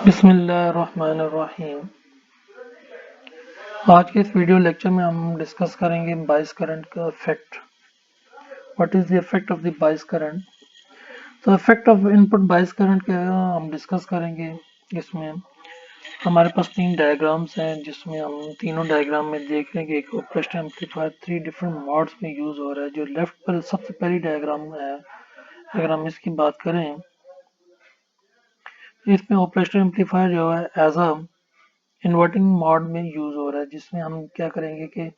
बिस्मिल्लाहिर्रहमानिर्रहीम। आज के इस वीडियो लेक्चर में हम डिस्कस करेंगे बाइस करंट का effect. What is the effect of the बाइस करंट? तो इफेक्ट ऑफ इनपुट बाइस करंट का हम डिस्कस करेंगे। इसमें हमारे पास तीन डायग्राम्स हैं, जिसमें हम तीनों डायग्राम में देख रहे हैं कि एक operational amplifier three different modes में यूज हो रहा है। जो लेफ्ट पर सबसे पहली डायग्राम है, अगर हम इसकी बात करें, इसमें ऑपरेशनल एम्पलीफायर जो है एज अ इन्वर्टिंग मोड में यूज हो रहा है, जिसमें हम क्या करेंगे कि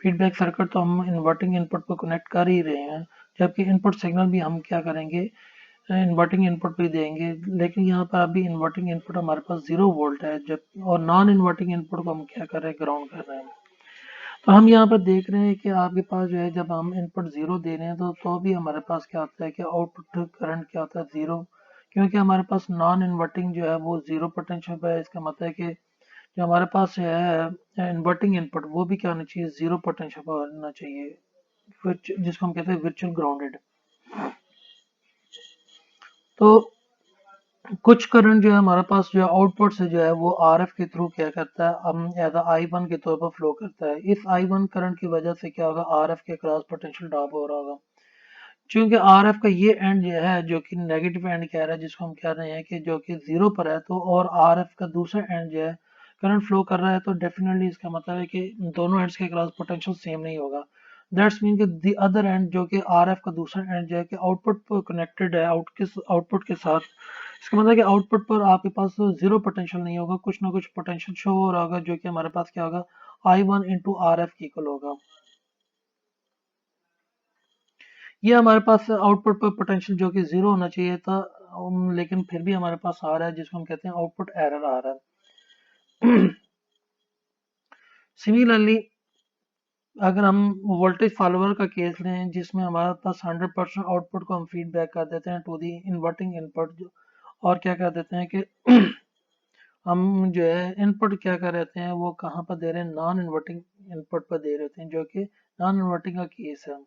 फीडबैक सर्किट तो हम इन्वर्टिंग इनपुट को कनेक्ट कर ही रहे हैं, जबकि इनपुट सिग्नल भी हम क्या करेंगे, इन्वर्टिंग इनपुट पे देंगे। लेकिन यहाँ पर अभी इन्वर्टिंग इनपुट हमारे पास 0 वोल्ट है, जब और नॉन इन्वर्टिंग इनपुट को हम क्या कर रहे हैं, ग्राउंड कर रहे हैं। तो हम यहाँ पर देख रहे हैं कि आपके पास जो है, जब हम इनपुट 0 दे रहे हैं तो भी हमारे पास क्या होता है कि आउटपुट करंट क्या होता है, 0। क्योंकि हमारे पास नॉन इन्वर्टिंग जो है वो 0 पोटेंशियल पे है। इसका मतलब है कि जो हमारे पास है इन्वर्टिंग इनपुट, वो भी क्या होना चाहिए, 0 पोटेंशियल पर होना चाहिए, जिसको हम कहते हैं वर्चुअल ग्राउंडेड। तो कुछ करंट जो है हमारे पास जो है आउटपुट से जो है वो आरएफ के थ्रू क्या करता है, हम एज आई1 के तौर पर फ्लो करता है। इस आई1 करंट की वजह से क्या होगा, आरएफ के क्रॉस पोटेंशियल ड्रॉप हो रहा होगा। क्योंकि आरएफ का ये एंड जो है, जो कि नेगेटिव एंड कह रहा है, जिसको हम कह रहे हैं कि जो कि 0 पर है, तो और आरएफ का दूसरा एंड जो है करंट फ्लो कर रहा है, तो डेफिनेटली इसका मतलब है कि दोनों एंड्स के क्रॉस पोटेंशियल सेम नहीं होगा। दैट्स मीन कि द अदर एंड, जो कि आरएफ का दूसरा एंड जो है कि आउटपुट पर कनेक्टेड है आउटपुट के साथ। इसका मतलब है कि आउटपुट पर आपके पास 0 पोटेंशियल नहीं होगा, कुछ ना कुछ पोटेंशियल शो हो रहा होगा, जो कि हमारे पास क्या होगा, आई1 इंटू आर एफ इक्वल होगा। ये हमारे पास आउटपुट पर पोटेंशियल जो कि 0 होना चाहिए था, लेकिन फिर भी हमारे पास आ रहा है, जिसको हम कहते हैं आउटपुट एरर आ रहा है। सिमिलरली अगर हम वोल्टेज फॉलोअर का केस लें, जिसमें हमारे पास 100% आउटपुट को हम फीडबैक कर देते हैं टू दी इन्वर्टिंग इनपुट, और क्या कर देते हैं कि हम जो है इनपुट क्या कर रहे हैं, वो कहाँ पर दे रहे हैं, नॉन इन्वर्टिंग इनपुट पर दे रहे हैं, जो कि नॉन इन्वर्टिंग का केस है।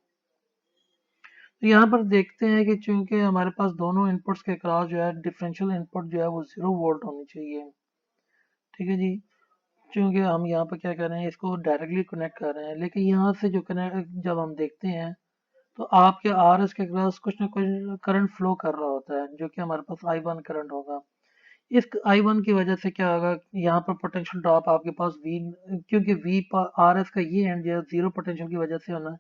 तो यहाँ पर देखते हैं कि चूंकि हमारे पास दोनों इनपुट्स के क्रॉस जो है डिफरेंशियल इनपुट जो है वो 0 वोल्ट होनी चाहिए। ठीक है जी। चूंकि हम यहाँ पर क्या कर रहे हैं, इसको डायरेक्टली कनेक्ट कर रहे हैं, लेकिन यहाँ से जो कनेक्ट जब हम देखते हैं, तो आपके आर एस के क्रॉस कुछ ना कुछ करंट फ्लो कर रहा होता है, जो कि हमारे पास आई1 करंट होगा। इस आई1 की वजह से क्या होगा, यहाँ पर पोटेंशियल ड्रॉप आपके पास वी, क्योंकि वी आर एस का ये एंड जो है 0 पोटेंशियल की वजह से होना,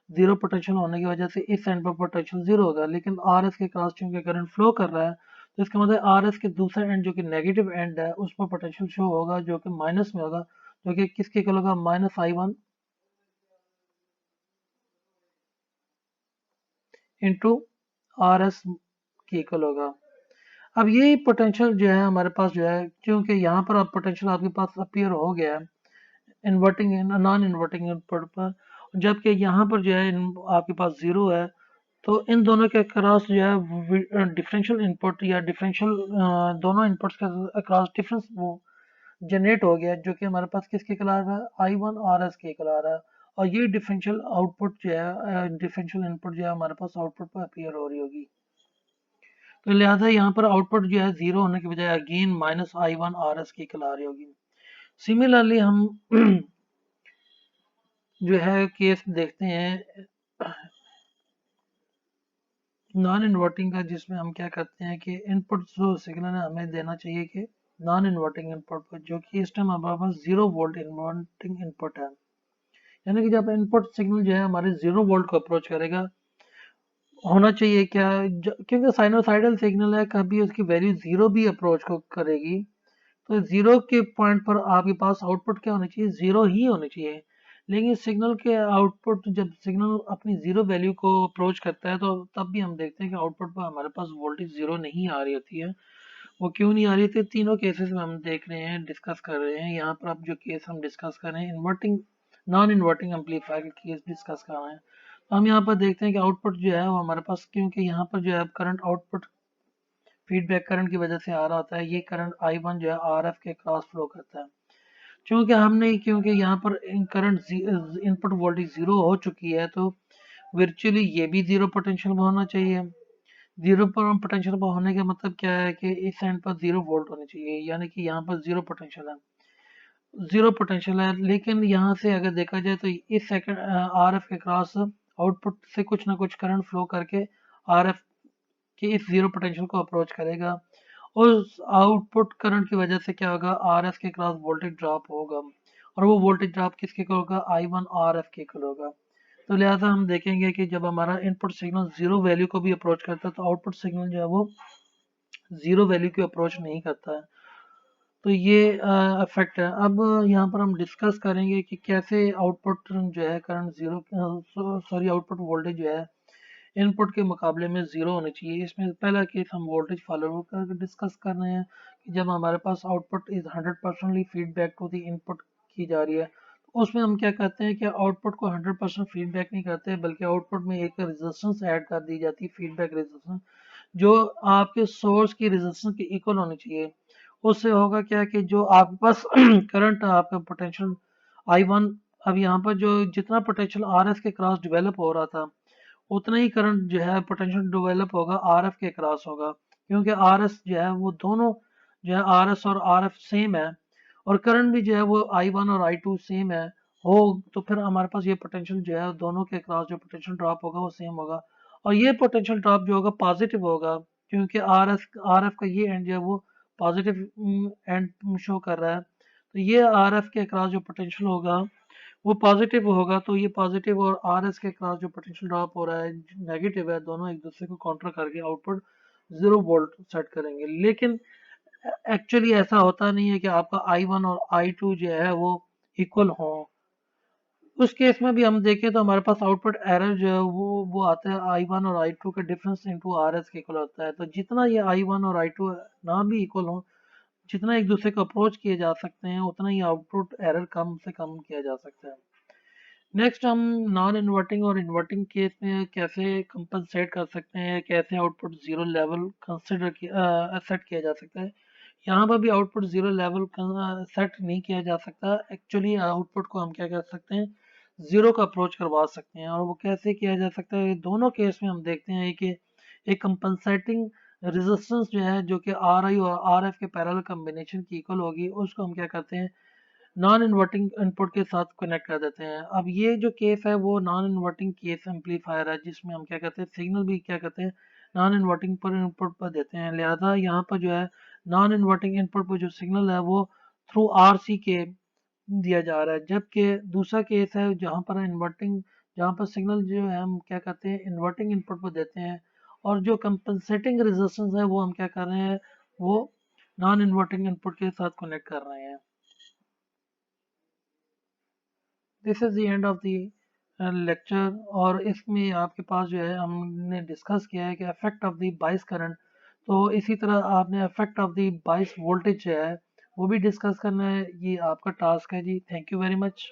0 पोटेंशियल होने की वजह से इस एंड पर पोटेंशियल 0 होगा। लेकिन आर एस के क्रॉस चूंकि करंट फ्लो कर रहा है, तो इसका मतलब आर एस के दूसरा एंड जो कि नेगेटिव एंड है, उस पर पोटेंशियल शो होगा, जो कि माइनस में होगा, जो कि किसके इक्वल होगा, माइनस आई1 इंटू आर एस के इक्वल होगा। अब ये पोटेंशियल जो है हमारे पास जो है, क्योंकि यहाँ पर अब पोटेंशियल आपके पास अपीयर हो गया है इन्वर्टिंग नॉन इन्वर्टिंग इनपुट पर, जबकि यहाँ पर जो है आपके पास 0 है। तो इन दोनों के अक्रॉस जो है डिफरेंशियल इनपुट या डिफरेंशियल दोनों इनपुट्स के अक्रॉस डिफरेंस वो जनरेट हो गया, जो कि हमारे पास किसके खिला रहा है, आई1 आर एस के खिला रहा है। और ये डिफरेंशियल आउटपुट जो है, डिफरेंशियल इनपुट जो है हमारे पास आउटपुट पर अपीयर हो रही होगी। तो लिहाजा यहाँ पर आउटपुट जो है 0 होने की बजाय अगेन माइनस आई1 आर एस की खिला रही होगी। सिमिलरली हम जो है केस देखते हैं नॉन इन्वर्टिंग का, जिसमें हम क्या करते हैं कि इनपुट जो सिग्नल है हमें देना चाहिए कि नॉन इन्वर्टिंग इनपुट पर, जो कि इस टाइम हमारे पास 0 वोल्ट इन्वर्टिंग इनपुट है। यानी कि जब इनपुट सिग्नल जो है हमारे 0 वोल्ट को अप्रोच करेगा, होना चाहिए क्या, क्योंकि साइनोसाइडल सिग्नल है, कभी उसकी वैल्यू 0 भी अप्रोच को करेगी, तो 0 के पॉइंट पर आपके पास आउटपुट क्या होना चाहिए, 0 ही होना चाहिए। लेकिन सिग्नल के आउटपुट, जब सिग्नल अपनी 0 वैल्यू को अप्रोच करता है, तो तब भी हम देखते हैं कि आउटपुट पर हमारे पास वोल्टेज 0 नहीं आ रही होती है। वो क्यों नहीं आ रही थी, तीनों केसेस में हम देख रहे हैं, डिस्कस कर रहे हैं। यहाँ पर अब जो केस हम डिस्कस कर रहे हैं, इन्वर्टिंग नॉन इन्वर्टिंग एम्पलीफायर के केस डिस्कस कर रहे हैं। तो हम यहाँ पर देखते हैं कि आउटपुट जो है वो हमारे पास, क्योंकि यहाँ पर जो है करंट आउटपुट फीडबैक करंट की वजह से आ रहा होता है, ये करंट आई1 जो है आरएफ के क्रॉस फ्लो करता है। क्योंकि यहाँ पर करंट इनपुट वोल्टेज 0 हो चुकी है, तो वर्चुअली ये भी 0 पोटेंशियल में होना चाहिए। जीरो पर पोटेंशियल पर होने का मतलब क्या है कि इस एंड पर 0 वोल्ट होनी चाहिए, यानी कि यहाँ पर जीरो पोटेंशियल है, जीरो पोटेंशियल है। लेकिन यहाँ से अगर देखा जाए तो इस सेकंड आर एफ के क्रॉस आउटपुट से कुछ ना कुछ करंट फ्लो करके आर एफ के इस जीरो पोटेंशियल को अप्रोच करेगा। उस आउटपुट करंट की वजह से क्या होगा, आर एफ के क्रॉस वोल्टेज ड्रॉप होगा, और वो वोल्टेज ड्रॉप किसके इक्वल होगा, आई वन आर एफ के इक्वल होगा। तो लिहाजा हम देखेंगे कि जब हमारा इनपुट सिग्नल जीरो वैल्यू को भी अप्रोच करता है तो आउटपुट सिग्नल जो है वो जीरो वैल्यू की अप्रोच नहीं करता है। तो ये इफेक्ट है। अब यहाँ पर हम डिस्कस करेंगे कि कैसे आउटपुट जो है current zero, sorry output voltage जो है इनपुट के मुकाबले में जीरो होनी चाहिए। इसमें पहला केस हम वोल्टेज फॉलोअर का डिस्कस कर रहे हैं कि जब हमारे पास output is 100% feedback to the input की जा रही है, तो उसमें हम क्या कहते हैं कि आउटपुट को 100% फीडबैक नहीं करते, बल्कि आउटपुट में एक रेजिस्टेंस ऐड कर दी जाती है, फीडबैक रेजिस्टेंस, जो आपके सोर्स की रेजिस्टेंस के इक्वल होनी चाहिए। उससे होगा क्या कि जो आपके पास करंट आपका पोटेंशियल आई वन, अब यहाँ पर जो जितना पोटेंशियल आर एस के क्रॉस डेवलप हो रहा था उतना ही करंट जो है पोटेंशियल डेवलप होगा आर एफ के क्रॉस होगा, क्योंकि आर एस जो है वो दोनों जो है आर एस और आर एफ सेम है, और करंट भी जो है वो आई वन और आई टू सेम है हो, तो फिर हमारे पास ये पोटेंशियल जो है दोनों के क्रॉस जो पोटेंशियल ड्रॉप होगा वो सेम होगा, और ये पोटेंशियल ड्रॉप जो होगा पॉजिटिव होगा, क्योंकि आर एफ का ये एंड जो है वो पॉजिटिव एंड शो कर रहा है। तो ये आर एफ के क्रॉस जो पोटेंशियल होगा वो पॉजिटिव होगा, तो ये पॉजिटिव और आर एस के क्रॉस जो पोटेंशियल ड्रॉप हो रहा है नेगेटिव है, दोनों एक दूसरे को काउंटर करके आउटपुट 0 वोल्ट सेट करेंगे। लेकिन एक्चुअली ऐसा होता नहीं है कि आपका आई वन और आई टू जो है वो इक्वल हो। उस केस में भी हम देखें तो हमारे पास आउटपुट एरर जो है वो आता है आई वन और आई टू का डिफरेंस इंटू आर एस के इक्वल होता है। तो जितना ये आई वन और आई टू ना भी इक्वल हो, जितना एक दूसरे को अप्रोच किए जा सकते हैं उतना ही आउटपुट एरर कम से कम किया जा सकता है। नेक्स्ट हम नॉन इन्वर्टिंग और इन्वर्टिंग केस में कैसे कंपनसेट कर सकते हैं, कैसे output zero level consider set किया जा सकता है। यहाँ पर भी आउटपुट जीरो लेवल सेट नहीं किया जा सकता। एक्चुअली आउटपुट को हम क्या कर सकते हैं, जीरो का अप्रोच करवा सकते हैं, और वो कैसे किया जा सकता है, दोनों केस में हम देखते हैं कि एक कंपनसेटिंग रेजिस्टेंस जो है जो कि आर आई और आर एफ के पैरेलल कम्बिनेशन की इक्वल होगी, उसको हम क्या करते हैं नॉन इन्वर्टिंग इनपुट के साथ कनेक्ट कर देते हैं। अब ये जो केस है वो नॉन इन्वर्टिंग केस एम्पलीफायर है, जिसमें हम क्या करते हैं सिग्नल भी क्या करते हैं नॉन इन्वर्टिंग पर इनपुट पर देते हैं। लिहाजा यहाँ पर जो है नॉन इन्वर्टिंग इनपुट पर जो सिग्नल है वो थ्रू आर सी के दिया जा रहा है, जबकि दूसरा केस है जहाँ पर इन्वर्टिंग, जहाँ पर सिग्नल जो है हम क्या करते हैं इन्वर्टिंग इनपुट पर देते हैं, और जो कंपनसेटिंग रेजिस्टेंस है वो हम क्या कर रहे हैं, वो नॉन इन्वर्टिंग इनपुट के साथ कनेक्ट कर रहे हैं। This is the end of the lecture, और इसमें आपके पास जो है हमने डिस्कस किया है कि इफेक्ट ऑफ द बाइस करंट, तो इसी तरह आपने इफेक्ट ऑफ द बाइस वोल्टेज जो है वो भी डिस्कस करना है। ये आपका टास्क है जी। Thank you very much.